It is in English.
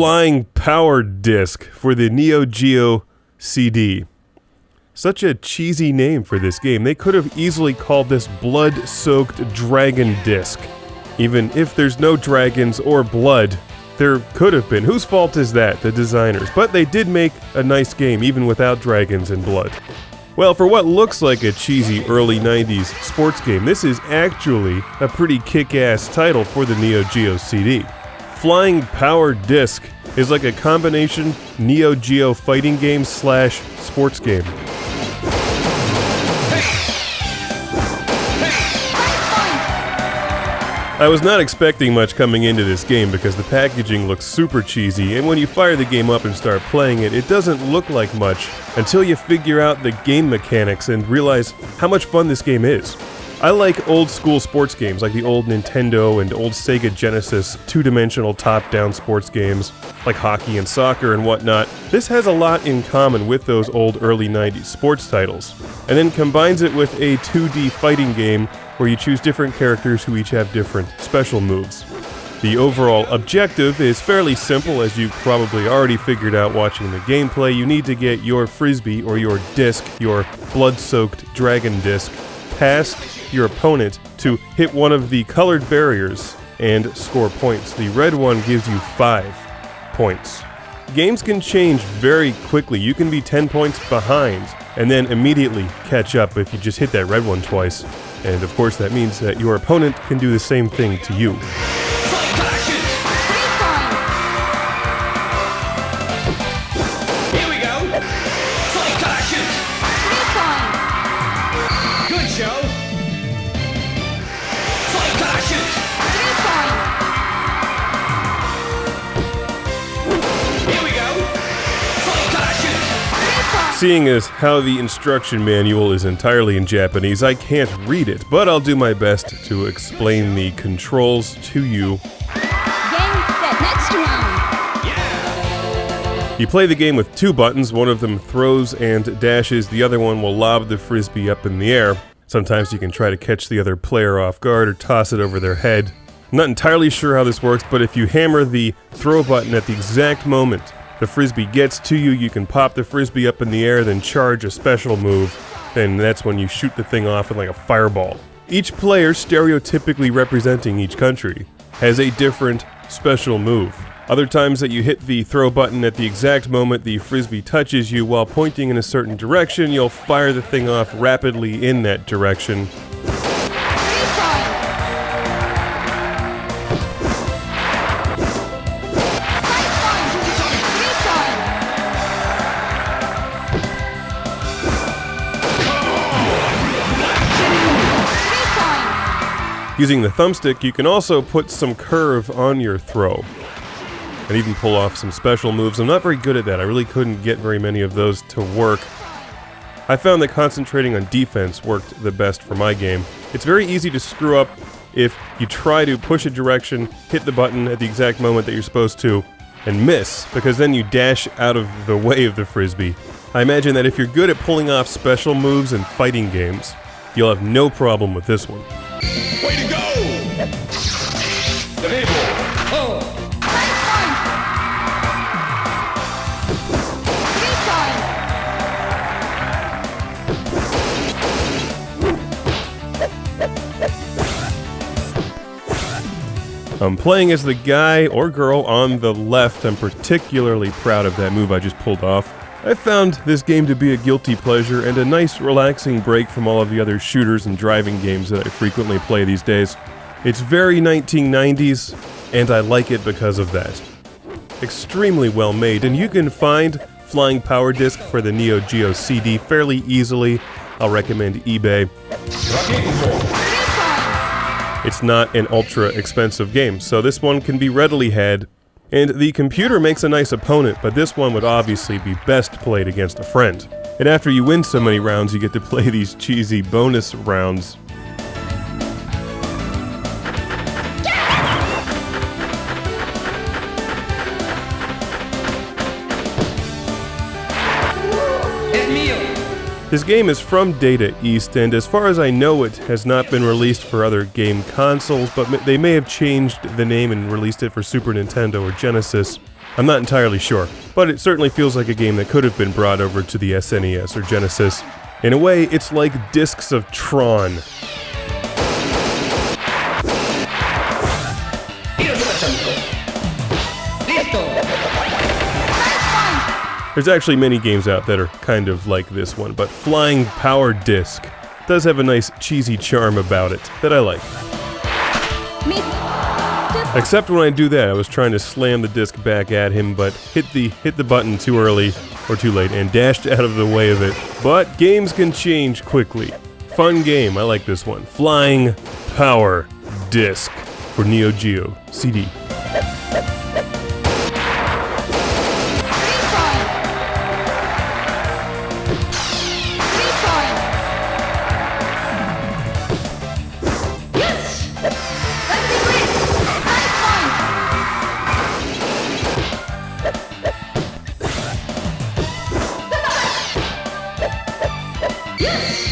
Flying Power Disc for the Neo Geo CD. Such a cheesy name for this game. They could have easily called this Blood-Soaked Dragon Disc. Even if there's no dragons or blood, there could have been. Whose fault is that? The designers. But they did make a nice game, even without dragons and blood. Well, for what looks like a cheesy early 90s sports game, this is actually a pretty kick-ass title for the Neo Geo CD. Flying Power Disc is like a combination Neo Geo fighting game / sports game. I was not expecting much coming into this game because the packaging looks super cheesy, and when you fire the game up and start playing it, it doesn't look like much until you figure out the game mechanics and realize how much fun this game is. I like old school sports games like the old Nintendo and old Sega Genesis two-dimensional top-down sports games like hockey and soccer and whatnot. This has a lot in common with those old early 90s sports titles, and then combines it with a 2D fighting game where you choose different characters who each have different special moves. The overall objective is fairly simple, as you probably already figured out watching the gameplay. You need to get your frisbee or your disc, your blood-soaked dragon disc, past your opponent to hit one of the colored barriers and score points. The red one gives you 5 points. Games can change very quickly. You can be 10 points behind and then immediately catch up if you just hit that red one twice. And of course that means that your opponent can do the same thing to you. Seeing as how the instruction manual is entirely in Japanese, I can't read it, but I'll do my best to explain the controls to you. You play the game with 2 buttons, one of them throws and dashes, the other one will lob the frisbee up in the air. Sometimes you can try to catch the other player off guard or toss it over their head. I'm not entirely sure how this works, but if you hammer the throw button at the exact moment the frisbee gets to you, you can pop the frisbee up in the air, then charge a special move, and that's when you shoot the thing off like a fireball. Each player, stereotypically representing each country, has a different special move. Other times that you hit the throw button at the exact moment the frisbee touches you while pointing in a certain direction, you'll fire the thing off rapidly in that direction. Using the thumbstick, you can also put some curve on your throw, and even pull off some special moves. I'm not very good at that. I really couldn't get very many of those to work. I found that concentrating on defense worked the best for my game. It's very easy to screw up if you try to push a direction, hit the button at the exact moment that you're supposed to, and miss, because then you dash out of the way of the frisbee. I imagine that if you're good at pulling off special moves in fighting games, you'll have no problem with this one. Way to go! The people! Oh! I'm playing as the guy or girl on the left. I'm particularly proud of that move I just pulled off. I found this game to be a guilty pleasure and a nice relaxing break from all of the other shooters and driving games that I frequently play these days. It's very 1990s, and I like it because of that. Extremely well made, and you can find Flying Power Disc for the Neo Geo CD fairly easily. I'll recommend eBay. It's not an ultra expensive game, so this one can be readily had. And the computer makes a nice opponent, but this one would obviously be best played against a friend. And after you win so many rounds, you get to play these cheesy bonus rounds. This game is from Data East, and as far as I know, it has not been released for other game consoles, but they may have changed the name and released it for Super Nintendo or Genesis. I'm not entirely sure, but it certainly feels like a game that could have been brought over to the SNES or Genesis. In a way, it's like discs of Tron. There's actually many games out that are kind of like this one, but Flying Power Disc does have a nice cheesy charm about it that I like. Except when I do that, I was trying to slam the disc back at him, but hit the button too early or too late and dashed out of the way of it. But games can change quickly. Fun game, I like this one. Flying Power Disc for Neo Geo CD. Yes!